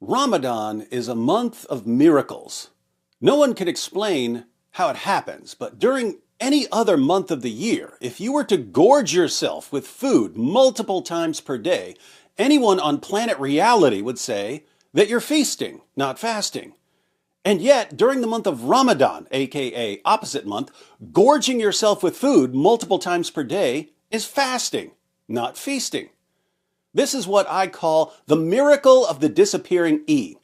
Ramadan is a month of miracles. No one can explain how it happens, but during any other month of the year, if you were to gorge yourself with food multiple times per day, anyone on planet reality would say that you're feasting, not fasting. And yet, during the month of Ramadan, aka opposite month, gorging yourself with food multiple times per day is fasting, not feasting. This is what I call the miracle of the disappearing E.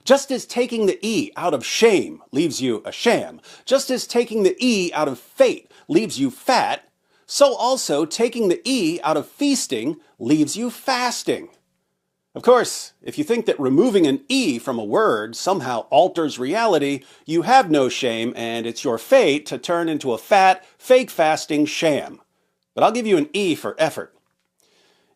Just as taking the E out of shame leaves you a sham, just as taking the E out of fate leaves you fat, so also taking the E out of feasting leaves you fasting. Of course, if you think that removing an E from a word somehow alters reality, you have no shame and it's your fate to turn into a fat, fake fasting sham. But I'll give you an E for effort.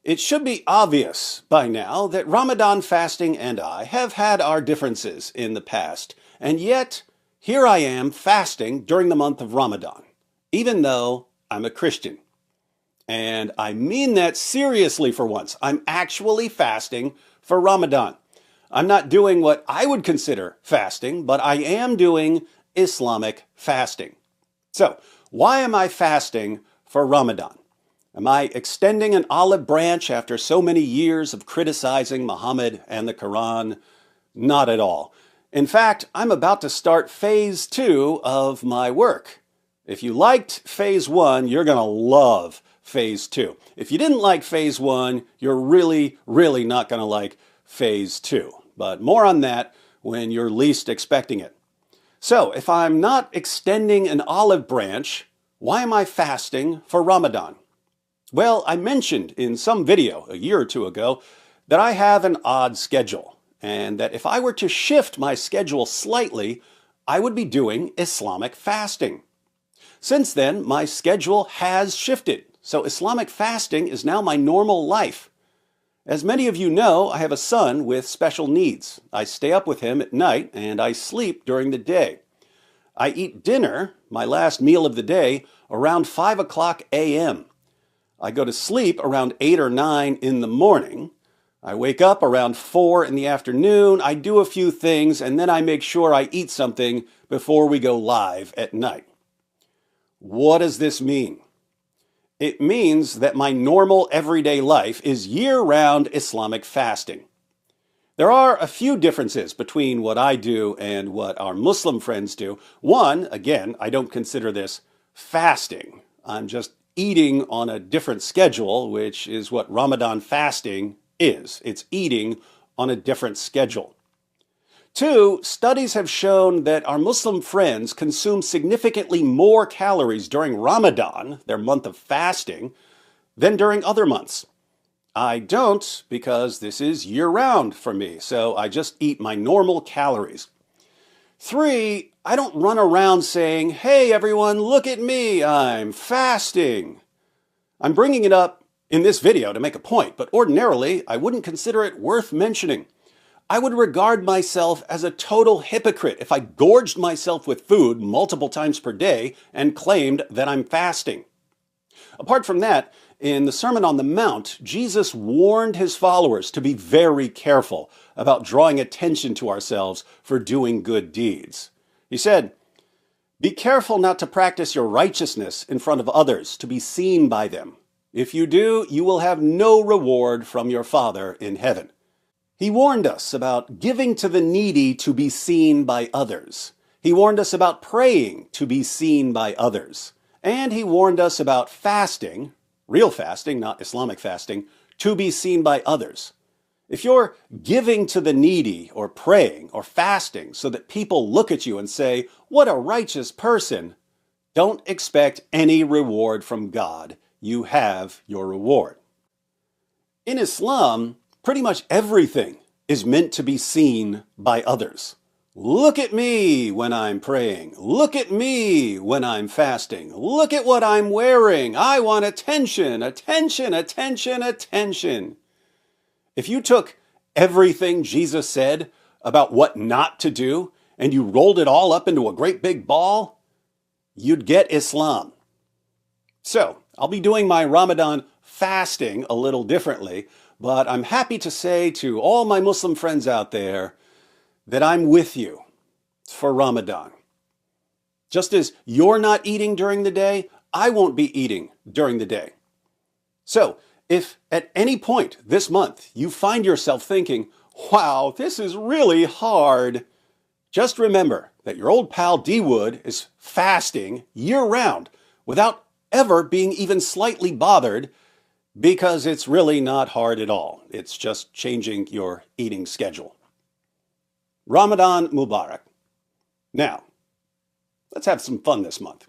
It should be obvious by now that Ramadan fasting and I have had our differences in the past, and yet here I am fasting during the month of Ramadan, even though I'm a Christian. And I mean that seriously for once. I'm actually fasting for Ramadan. I'm not doing what I would consider fasting, but I am doing Islamic fasting. So, why am I fasting for Ramadan? Am I extending an olive branch after so many years of criticizing Muhammad and the Quran? Not at all. In fact, I'm about to start phase 2 of my work. If you liked phase 1, you're going to love phase 2. If you didn't like phase 1, you're really not going to like phase 2. But more on that when you're least expecting it. So, if I'm not extending an olive branch, why am I fasting for Ramadan? Well, I mentioned in some video a year or two ago that I have an odd schedule, and that if I were to shift my schedule slightly, I would be doing Islamic fasting. Since then, my schedule has shifted, so Islamic fasting is now my normal life. As many of you know, I have a son with special needs. I stay up with him at night, and I sleep during the day. I eat dinner, my last meal of the day, around 5 o'clock a.m. I go to sleep around 8 or 9 in the morning. I wake up around 4 in the afternoon. I do a few things, and then I make sure I eat something before we go live at night. What does this mean? It means that my normal everyday life is year-round Islamic fasting. There are a few differences between what I do and what our Muslim friends do. One, again, I don't consider this fasting. I'm just eating on a different schedule, which is what Ramadan fasting is. It's eating on a different schedule. Two, studies have shown that our Muslim friends consume significantly more calories during Ramadan, their month of fasting, than during other months. I don't, because this is year-round for me, so I just eat my normal calories. Three, I don't run around saying, "Hey everyone, look at me, I'm fasting." I'm bringing it up in this video to make a point, but ordinarily I wouldn't consider it worth mentioning. I would regard myself as a total hypocrite if I gorged myself with food multiple times per day and claimed that I'm fasting. Apart from that, in the Sermon on the Mount, Jesus warned his followers to be very careful about drawing attention to ourselves for doing good deeds. He said, "Be careful not to practice your righteousness in front of others to be seen by them. If you do, you will have no reward from your Father in heaven." He warned us about giving to the needy to be seen by others. He warned us about praying to be seen by others. And he warned us about fasting, real fasting, not Islamic fasting, to be seen by others. If you're giving to the needy or praying or fasting so that people look at you and say, "What a righteous person," don't expect any reward from God. You have your reward. In Islam, pretty much everything is meant to be seen by others. Look at me when I'm praying. Look at me when I'm fasting. Look at what I'm wearing. I want attention, attention, attention, attention. If you took everything Jesus said about what not to do and you rolled it all up into a great big ball, you'd get Islam. So, I'll be doing my Ramadan fasting a little differently, but I'm happy to say to all my Muslim friends out there that I'm with you for Ramadan. Just as you're not eating during the day, I won't be eating during the day. So, if at any point this month you find yourself thinking, wow, this is really hard, just remember that your old pal D Wood is fasting year-round without ever being even slightly bothered, because it's really not hard at all. It's just changing your eating schedule. Ramadan Mubarak. Now, let's have some fun this month.